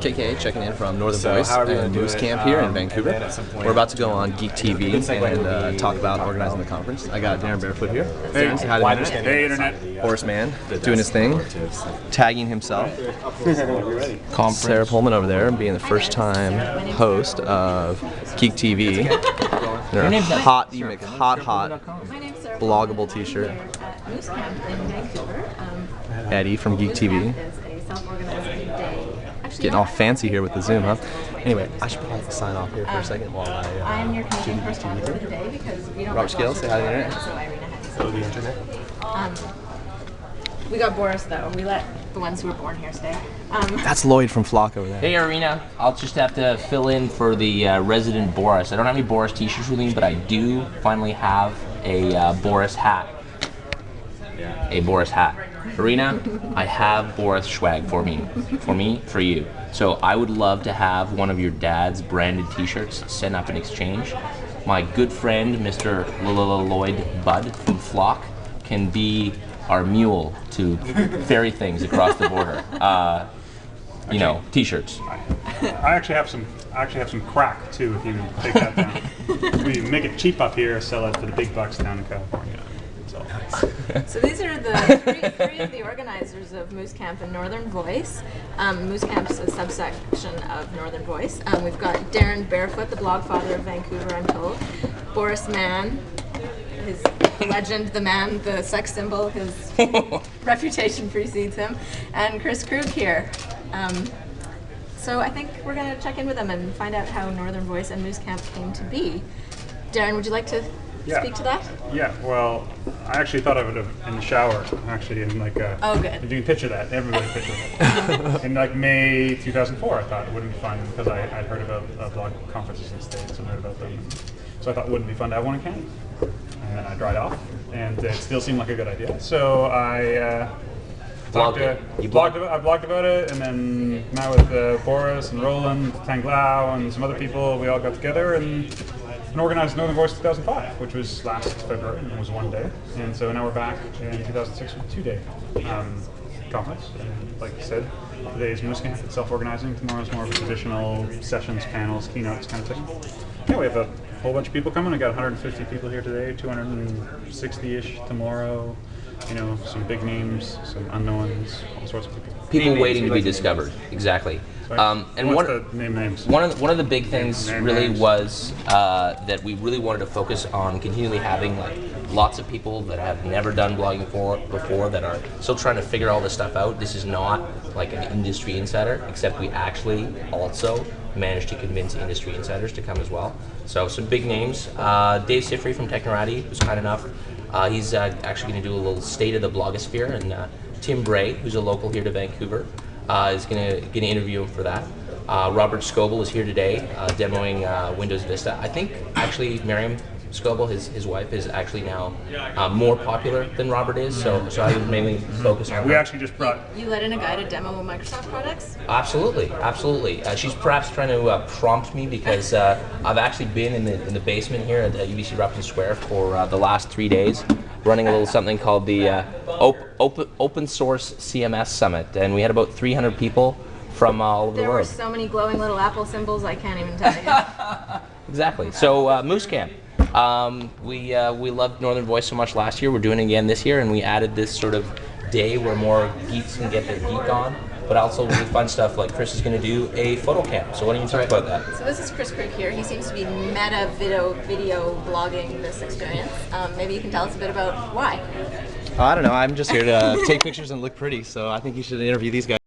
KK checking in from Northern So Voice however you and wanna do Moose it, Camp here in and Vancouver. then at some point, We're about to go on GETV good segue would and be talk about talk organizing the about conference. I got Darren Barefoot here. Hey. Darren, say hi to Why the they're internet. standing Hey, internet. Forest Man doing his thing, tagging himself. Sarah Pullman over there being the first time host of Geek TV. They're hot, you make hot bloggable t-shirt. Moose Camp in Vancouver. Eddie from Geek TV. Is a self-organizing day. Actually, Getting all fancy here with the Zoom, huh? Anyway, I should probably sign off here for a second while I am your do Canadian the correspondent for TV. the day because we don't. Robert Scales, say hi to the internet. So Irina had to say. Oh, the internet. We got Boris though. We let the ones who were born here stay. That's Lloyd from Flock over there. Hey Arena, I'll just have to fill in for the resident Boris. I don't have any Boris t-shirts with me, but I do finally have a Boris hat. A Boris hat. Arena, I have Boris swag for for you. So I would love to have one of your dad's branded t-shirts sent up in exchange. My good friend, Mr. Lloyd Budd from Flock, can be our mule to ferry things across the border. You know, t-shirts. I actually have some. Crack too. If you take that down, we make it cheap up here, sell it for the big bucks down in California. So. So these are the three of the organizers of Moose Camp and Northern Voice. Moose Camp's a subsection of Northern Voice. We've got Darren Barefoot, the blog father of Vancouver, I'm told. Boris Mann, his legend, the man, the sex symbol, his reputation precedes him, and Chris Krug here. So I think we're going to check in with them and find out how Northern Voice and Moose Camp came to be. Darren, would you like to speak to that? Yeah. Well, I actually thought of it in the shower. Actually, in like. Oh, good. If you can picture that, everybody picture that. In like May 2004, I thought it wouldn't be fun because I'd heard about blog conferences in the States and heard about them. So I thought it wouldn't be fun to have one in Canada. And then I dried off, and it still seemed like a good idea. So I blogged about it, and then met with Boris and Roland, Tanglao, and some other people. We all got together and organized Northern Voice 2005, which was last February, and it was one day. And so now we're back in 2006 with a two-day conference. And like you said, today is Moose Camp. It's self-organizing. Tomorrow's more of a traditional sessions, panels, keynotes kind of thing. Yeah, we have a whole bunch of people coming. I got 150 people here today, 260-ish tomorrow. You know, some big names, some unknowns, all sorts of people. People waiting to be discovered. Exactly. And one of the big things really was that we really wanted to focus on continually having like lots of people that have never done blogging before that are still trying to figure all this stuff out. This is not like an industry insider, except we actually also managed to convince industry insiders to come as well. So some big names. Dave Sifry from Technorati was kind enough. He's actually going to do a little state of the blogosphere, and Tim Bray, who's a local here to Vancouver, is going to interview him for that. Robert Scoble is here today, demoing Windows Vista. I think actually Miriam Scoble, his wife, is actually now more popular than Robert is, so I would mainly focus on We her. actually just brought. You let in a guy to demo Microsoft products? Absolutely. She's perhaps trying to prompt me because I've actually been in the basement here at UBC Robinson Square for the last 3 days, running a little something called the Open Source CMS Summit, and we had about 300 people from all over the There world. were so many glowing little Apple symbols, I can't even tell you. Exactly. So Moose Camp. We loved Northern Voice so much last year. We're doing it again this year, and we added this sort of day where more geeks can get their geek on, but also really fun stuff like Chris is going to do a photo camp. So why don't you talk about that? So this is Chris Krug here. He seems to be meta video blogging this experience. Maybe you can tell us a bit about why. I don't know. I'm just here to take pictures and look pretty, so I think you should interview these guys.